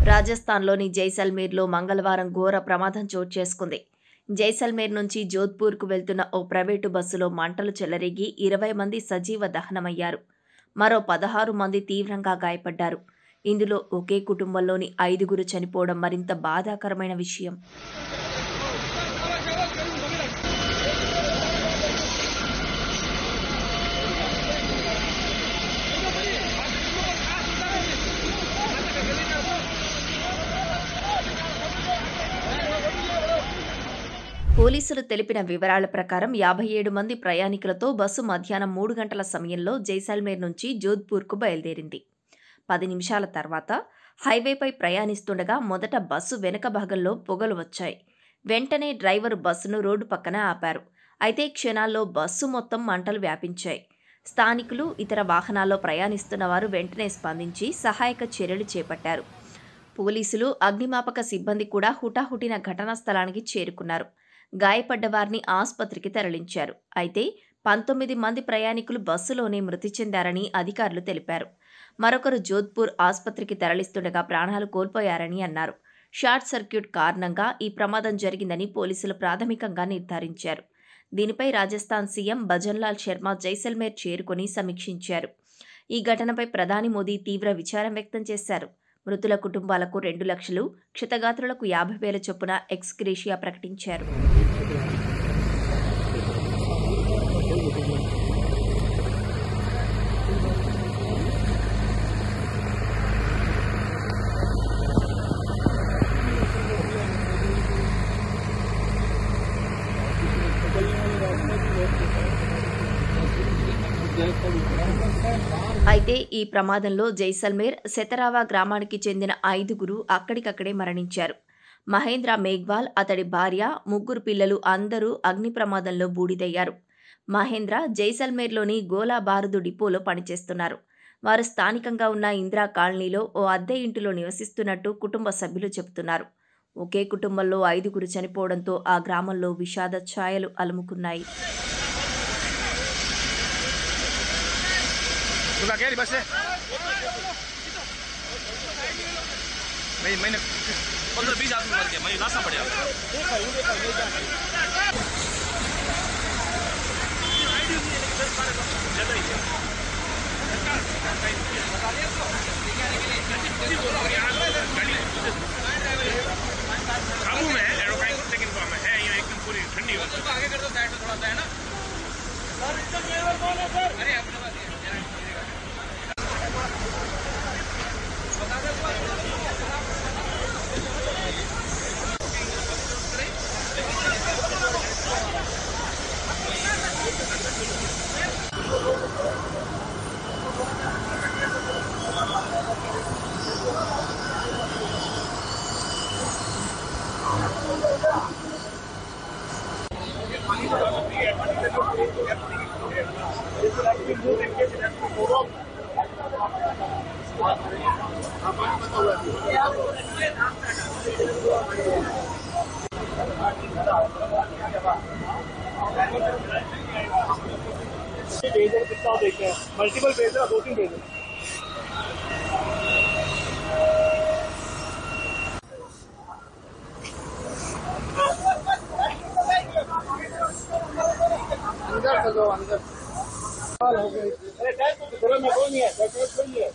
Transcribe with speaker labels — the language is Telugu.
Speaker 1: రాజస్థాన్లోని జైసల్మేర్లో మంగళవారం ఘోర ప్రమాదం చోటు చేసుకుంది. జైసల్మేర్ నుంచి జోధ్పూర్కు వెళ్తున్న ఓ ప్రైవేటు బస్సులో మంటలు చెలరేగి 20 మంది సజీవ దహనమయ్యారు. మరో 16 మంది తీవ్రంగా గాయపడ్డారు. ఇందులో ఒకే కుటుంబంలోని 5గురు చనిపోవడం మరింత బాధాకరమైన విషయం. పోలీసులు తెలిపిన వివరాల ప్రకారం 57 మంది ప్రయాణికులతో బస్సు మధ్యాహ్నం 3 గంటల సమయంలో జైసల్మేర్ నుంచి జోధ్పూర్కు బయలుదేరింది. 10 నిమిషాల తర్వాత హైవేపై ప్రయాణిస్తుండగా మొదట బస్సు వెనుక భాగంలో పొగలు వచ్చాయి. వెంటనే డ్రైవర్ బస్సును రోడ్డు పక్కన ఆపారు. అయితే క్షణాల్లో బస్సు మొత్తం మంటలు వ్యాపించాయి. స్థానికులు, ఇతర వాహనాల్లో ప్రయాణిస్తున్న వారు వెంటనే స్పందించి సహాయక చర్యలు చేపట్టారు. పోలీసులు, అగ్నిమాపక సిబ్బంది కూడా హుటాహుటిన ఘటనా స్థలానికి చేరుకున్నారు. గాయపడ్డ వారిని ఆసుపత్రికి తరలించారు. అయితే 19 మంది ప్రయాణికులు బస్సులోనే మృతి చెందారని అధికారులు తెలిపారు. మరొకరు జోధ్పూర్ ఆసుపత్రికి తరలిస్తుండగా ప్రాణాలు కోల్పోయారని అన్నారు. షార్ట్ సర్క్యూట్ కారణంగా ఈ ప్రమాదం జరిగిందని పోలీసులు ప్రాథమికంగా నిర్ధారించారు. దీనిపై రాజస్థాన్ సీఎం భజన్లాల్ శర్మ జైసల్మేర్ చేరుకుని సమీక్షించారు. ఈ ఘటనపై ప్రధాని మోదీ తీవ్ర విచారం వ్యక్తం చేశారు. మృతుల కుటుంబాలకు 2 లక్షలు, క్షతగాత్రులకు 50,000 చొప్పున ఎక్స్ గ్రేషియా ప్రకటించారు. అయితే ఈ ప్రమాదంలో జైసల్మేర్, సెతరావా గ్రామానికి చెందిన 5గురు అక్కడికక్కడే మరణించారు. మహేంద్ర మేఘ్వాల్, అతడి భార్య, 3 పిల్లలు అందరూ అగ్ని ప్రమాదంలో బూడిదయ్యారు. మహేంద్ర జైసల్మేర్లోని గోలా బారుదు డిపోలో పనిచేస్తున్నారు. వారు స్థానికంగా ఉన్న ఇందిరా కాలనీలో ఓ అద్దె ఇంటిలో నివసిస్తున్నట్టు కుటుంబ సభ్యులు చెబుతున్నారు. ఒకే కుటుంబంలో 5గురు చనిపోవడంతో ఆ గ్రామంలో విషాద ఛాయలు అలుముకున్నాయి.
Speaker 2: मैंने 15-20 आदमी मर गया, मैं लाशा पड़े काबू में है, लेकिन है ये एकदम पूरी ठंडी हो आगे कर दो साइड में थोड़ा सा है ना। अरे कितना देखते हैं, मल्टीपल पेज है, 2-3 पेज है। अंदर चलो अंदर हो गई। अरे टाइम तो घर में कोई नहीं है, कोई नहीं है।